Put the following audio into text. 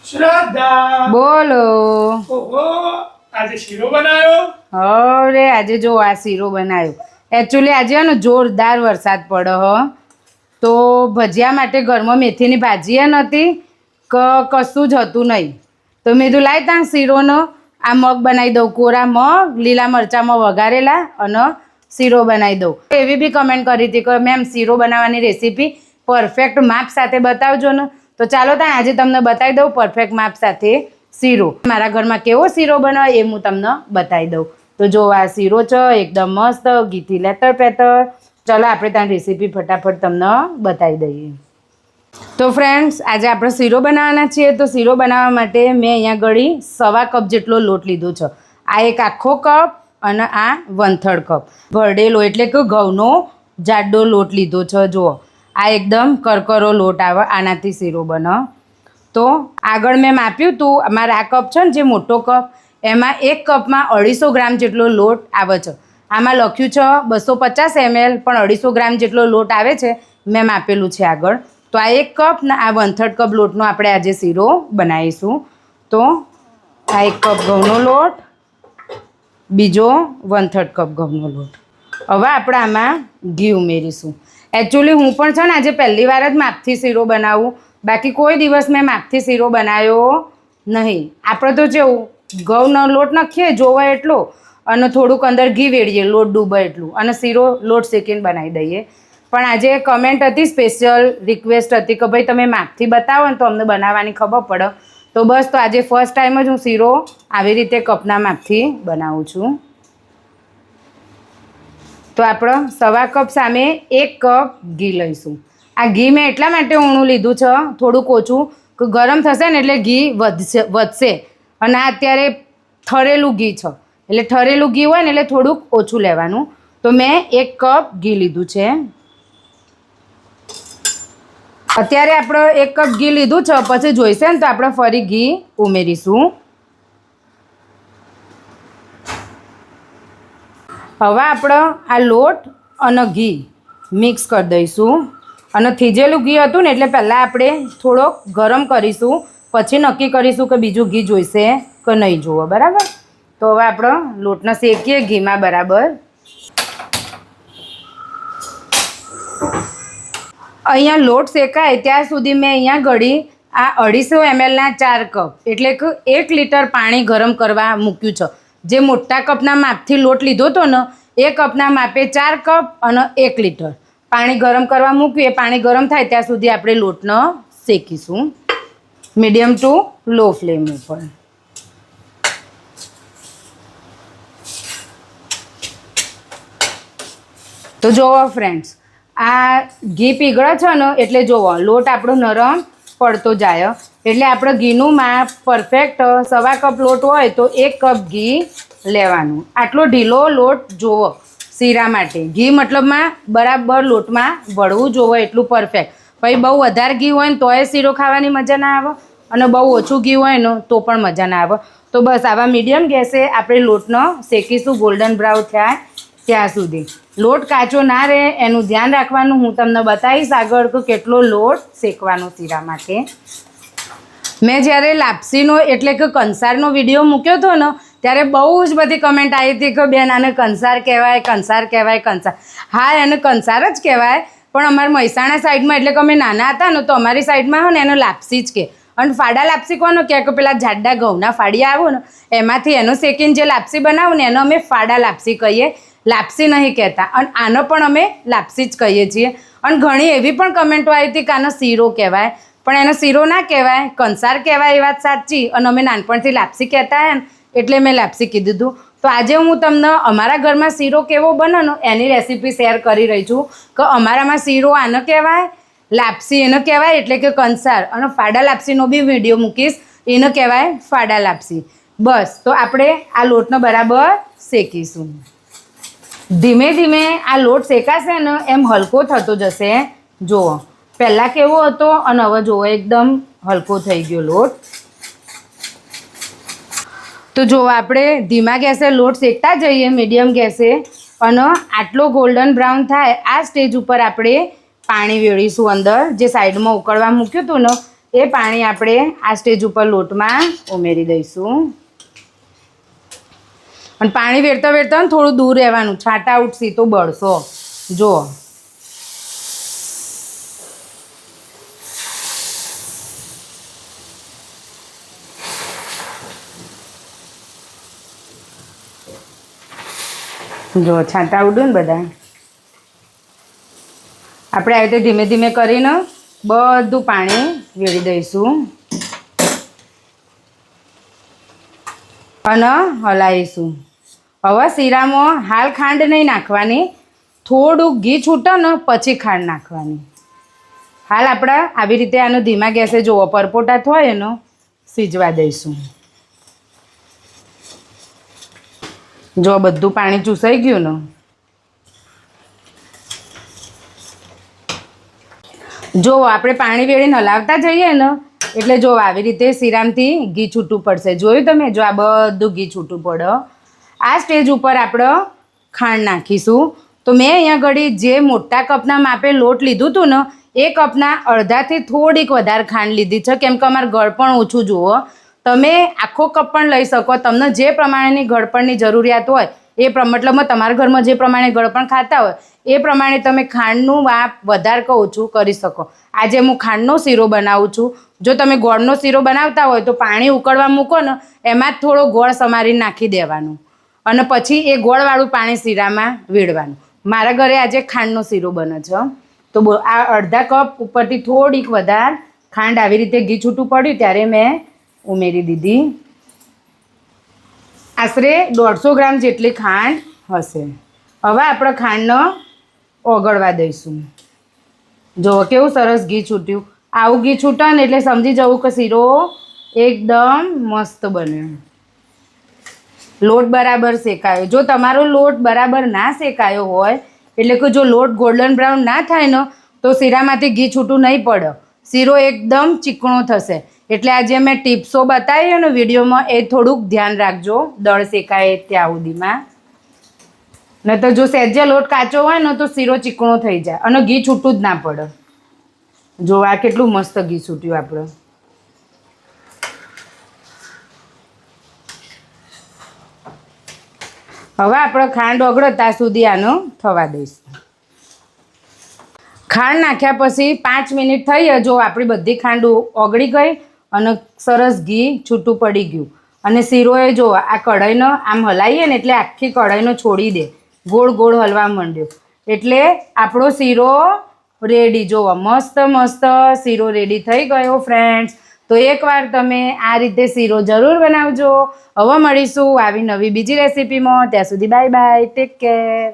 શ્રદ્ધા બોલો. ઓહો આજે શીરો બનાવ્યો. અરે આજે જો આ શીરો બનાવ્યો. એકચ્યુઅલી આજે ને જોરદાર વરસાદ પડ્યો હો, તો ભજીયા માટે ઘરમાં મેથીની ભાજી એ નહોતી કે કશું જ હતું નહીં, તો મેં કીધું લાય ત્યાં શીરોનો આ મગ બનાવી દઉં, કોરા મગ લીલા મરચાંમાં વઘારેલા અને શીરો બનાવી દઉં. એવી બી કમેન્ટ કરી હતી કે મેમ શીરો બનાવવાની રેસીપી પરફેક્ટ માપ સાથે બતાવજો ને, તો ચાલો ત્યાં આજે તમને બતાવી દઉં પરફેક્ટ માપ સાથે શીરો. મારા ઘરમાં કેવો શીરો બનાવે એ હું તમને બતાવી દઉં. તો જો આ શીરો છે એકદમ મસ્ત ઘીથી લેતર પેતર. ચાલો આપણે ત્યાં રેસીપી ફટાફટ તમને બતાવી દઈએ. તો ફ્રેન્ડ્સ આજે આપણે શીરો બનાવવાના છીએ, તો શીરો બનાવવા માટે મેં અહીંયા ગળી 1.25 કપ જેટલો લોટ લીધો છે. આ એક આખો કપ અને આ 1/3 કપ ભરડેલો એટલે કે ઘઉંનો જાડો લોટ લીધો છે. જુઓ આ એકદમ કરકરો લોટ આવે, આનાથી શીરો બને. તો આગળ મેં માપ્યું હતું, મારા આ કપ છે ને જે મોટો કપ એમાં 1 કપમાં 250 ગ્રામ જેટલો લોટ આવે છે. આમાં લખ્યું છે 250 ml પણ 250 ગ્રામ જેટલો લોટ આવે છે, મેં માપેલું છે આગળ. તો આ 1 કપ ને આ 1/3 કપ લોટનો આપણે આજે શીરો બનાવીશું. તો આ 1 કપ ઘઉંનો લોટ, બીજો 1/3 કપ ઘઉંનો લોટ. હવે આપણે આમાં ઘી ઉમેરીશું. એકચ્યુઅલી હું પણ છે ને આજે પહેલી વાર જ માપથી શીરો બનાવું, બાકી કોઈ દિવસ મેં માપથી શીરો બનાવ્યો નહીં. આપણે તો જેવું ઘઉંનો લોટ નાખીએ જોવે એટલો અને થોડુંક અંદર ઘી વેળીએ લોટ ડૂબે એટલું અને શીરો લોટ શેકીને બનાવી દઈએ. પણ આજે કમેન્ટ હતી, સ્પેશિયલ રિક્વેસ્ટ હતી કે ભાઈ તમે માપથી બતાવો ને તો અમને બનાવવાની ખબર પડે. તો બસ તો આજે ફર્સ્ટ ટાઈમ જ હું શીરો આવી રીતે કપના માપથી બનાવું છું. તો આપણે 1.25 કપ સામે 1 કપ ઘી લઈશું. આ ઘી મેં એટલા માટે ઊણું લીધું છે થોડુંક ઓછું, કે ગરમ થશે ને એટલે ઘી વધશે. અને આ અત્યારે ઠરેલું ઘી છે એટલે ઠરેલું ઘી હોય ને એટલે થોડુંક ઓછું લેવાનું. તો મેં 1 કપ ઘી લીધું છે. અત્યારે આપણે 1 કપ ઘી લીધું છે, પછી જોઈશે ને તો આપણે ફરી ઘી ઉમેરીશું. હવે આપણે આ લોટ અને ઘી મિક્સ કરી દઈશું. અને થીજેલું ઘી હતું ને એટલે પહેલાં આપણે થોડોક ગરમ કરીશું, પછી નક્કી કરીશું કે બીજું ઘી જોઈશે કે નહીં જોવે. બરાબર. તો હવે આપણે લોટને શેકીએ ઘીમાં બરાબર. અહીંયા લોટ શેકાય ત્યાં સુધી મેં અહીંયા ઘડી આ 250 mlના 4 કપ એટલે કે 1 લીટર પાણી ગરમ કરવા મૂક્યું છે. જે મોટા કપના માપથી લોટ લીધો હતો ને એ કપના માપે 4 કપ અને 1 લીટર પાણી ગરમ કરવા મૂક્યું. એ પાણી ગરમ થાય ત્યાં સુધી આપણે લોટને શેકીશું મીડિયમ ટુ લો ફ્લેમ ઉપર. તો જોવો ફ્રેન્ડ્સ, આ ઘી પીગળે છે ને એટલે જોવો લોટ આપણો નરમ પડતો જાય. એટલે આપણે ઘીનું માપ પરફેક્ટ 1.25 કપ લોટ હોય તો 1 કપ ઘી લેવાનું. આટલો ઢીલો લોટ જોવો શીરા માટે. ઘી મતલબમાં બરાબર લોટમાં વળવું જોવો એટલું પરફેક્ટ. પછી બહુ વધારે ઘી હોય ને તોય શીરો ખાવાની મજા ના આવે અને બહુ ઓછું ઘી હોય ને તો પણ મજા ના આવે. તો બસ આવા મીડિયમ ગેસે આપણે લોટનો શેકીશું ગોલ્ડન બ્રાઉન થાય ત્યાં સુધી. લોટ કાચો ના રહે એનું ધ્યાન રાખવાનું. હું તમને બતાવીશ આગળ કે કેટલો લોટ શેકવાનો શીરા માટે. મેં જ્યારે લાપસીનો એટલે કે કંસારનો વિડીયો મૂક્યો હતો ને ત્યારે બહુ જ બધી કમેન્ટ આવી હતી કે બેન આને કંસાર કહેવાય, કંસાર કહેવાય, કંસાર. હા, એને કંસાર જ કહેવાય, પણ અમારા મહેસાણા સાઈડમાં એટલે કે અમે નાના હતા ને તો અમારી સાઈડમાં હોય ને એને લાપસી જ કહે. અને ફાડા લાપસી કોનો કહે કે પેલા જાડા ઘઉંના ફાડિયા આવો ને એમાંથી એનો શેકીને જે લાપસી બનાવું ને એનો અમે ફાડા લાપસી કહીએ, લાપસી નહીં કહેતા. અને આનો પણ અમે લાપસી જ કહીએ છીએ. અને ઘણી એવી પણ કમેન્ટો આવી હતી કે આનો શીરો કહેવાય, પણ એનો શીરો ના કહેવાય, કંસાર કહેવાય. એ વાત સાચી. અને અમે નાનપણથી લાપસી કહેતા હોય ને એટલે મેં લાપસી કીધું હતું. તો આજે હું તમને અમારા ઘરમાં શીરો કેવો બને ને એની રેસીપી શેર કરી રહી છું કે અમારામાં શીરો આને કહેવાય, લાપસી એને કહેવાય એટલે કે કંસાર, અને ફાડા લાપસીનો બી વિડીયો મૂકીશ, એને કહેવાય ફાડા લાપસી. બસ તો આપણે આ લોટનો બરાબર શેકીશું. ધીમે ધીમે આ લોટ શેકાશે ને એમ હલકો થતો જશે. જુઓ પહેલાં કેવો હતો અને હવે જુઓ એકદમ હલકો થઈ ગયો લોટ. તો જો આપણે ધીમા ગેસે લોટ શેકતા જઈએ મીડિયમ ગેસે, અને આટલો ગોલ્ડન બ્રાઉન થાય આ સ્ટેજ ઉપર આપણે પાણી વેળીશું અંદર. જે સાઈડમાં ઉકળવા મૂક્યું હતું ને એ પાણી આપણે આ સ્ટેજ ઉપર લોટમાં ઉમેરી દઈશું. અને પાણી વેરતા વેરતા ને થોડું દૂર રહેવાનું, છાંટા ઉઠશી તો બળશો. જુઓ જો છાંટા ઉડું ને બધા. આપણે આવી રીતે ધીમે ધીમે કરીને બધું પાણી વેળી દઈશું અને હલાવીશું. હવે શીરામાં હાલ ખાંડ નહીં નાખવાની, થોડુંક ઘી છૂટે ને પછી ખાંડ નાખવાની. હાલ આપણે આવી રીતે આનો ધીમા ગેસે જુઓ પરપોટા થાય એનો સીજવા દઈશું. જો બધું પાણી ચૂસાઈ ગયું ને. જો આપણે પાણી વેળીને હલાવતા જઈએ ને એટલે જો આવી રીતે શીરામથી ઘી છૂટું પડશે. જોયું તમે? જો આ બધું ઘી છૂટું પડે. આ સ્ટેજ ઉપર આપણે ખાંડ નાખીશું. તો મેં અહીંયા ઘડી જે મોટા કપના માપે લોટ લીધું હતું ને એ કપના અડધાથી થોડીક વધારે ખાંડ લીધી છે, કેમ કે અમારે ગળપણ ઓછું જુઓ. તમે આખો કપ પણ લઈ શકો, તમને જે પ્રમાણેની ગળપણની જરૂરિયાત હોય એ મતલબમાં તમારા ઘરમાં જે પ્રમાણે ગળપણ ખાતા હોય એ પ્રમાણે તમે ખાંડનું માપ વધારે કે ઓછું કરી શકો. આજે હું ખાંડનો શીરો બનાવું છું. જો તમે ગોળનો શીરો બનાવતા હોય તો પાણી ઉકળવા મૂકો ને એમાં જ થોડો ગોળ સમારીને નાખી દેવાનું અને પછી એ ગોળવાળું પાણી શીરામાં વેડવાનું. મારા ઘરે આજે ખાંડનો શીરો બને છે. તો આ અડધા કપ ઉપરથી થોડીક વધારે ખાંડ આવી રીતે ઘી છૂટું પડ્યું ત્યારે મેં ઉમેરી દીધી. આશરે 150 ગ્રામ જેટલી ખાંડ હશે. હવે આપણે ખાંડને ઓગળવા દઈશું. જુઓ કેવું સરસ ઘી છૂટ્યું. આવું ઘી છૂટે ને એટલે સમજી જવું કે શીરો એકદમ મસ્ત બન્યો. લોટ બરાબર શેકાયો. જો તમારો લોટ બરાબર ના શેકાયો હોય એટલે કે જો લોટ ગોલ્ડન બ્રાઉન ના થાય ને તો શીરામાંથી ઘી છૂટું નહીં પડે, શીરો એકદમ ચીકણો થશે. એટલે આજે મેં ટીપ્સો બતાવી ને વિડીયોમાં એ થોડુંક ધ્યાન રાખજો દળ શેકાય ત્યાં સુધીમાં. નહીં તો જો સહેજે લોટ કાચો હોય ને તો શીરો ચીકણો થઈ જાય અને ઘી છૂટું જ ના પડે. જો આ કેટલું મસ્ત ઘી છૂટ્યું આપણે. હવે આપણે ખાંડ ઓગળે ત્યાં સુધી આનો થવા દઈશું. ખાંડ નાખ્યા પછી 5 મિનિટ થઈ. જો આપણી બધી ખાંડ ઓગળી ગઈ અને સરસ ઘી છૂટું પડી ગયું અને શીરોએ જો આ કઢાઈનો આમ હલાવીએ ને એટલે આખી કઢાઈનો છોડી દે, ગોળ ગોળ હલવા માંડ્યો એટલે આપણો શીરો રેડી. જોવો મસ્ત મસ્ત શીરો રેડી થઈ ગયો ફ્રેન્ડ્સ. તો એકવાર તમે આ રીતે શીરો જરૂર બનાવજો. હવે મળીશું આવી નવી બીજી રેસીપીમાં. ત્યાં સુધી બાય બાય, ટેક કેર.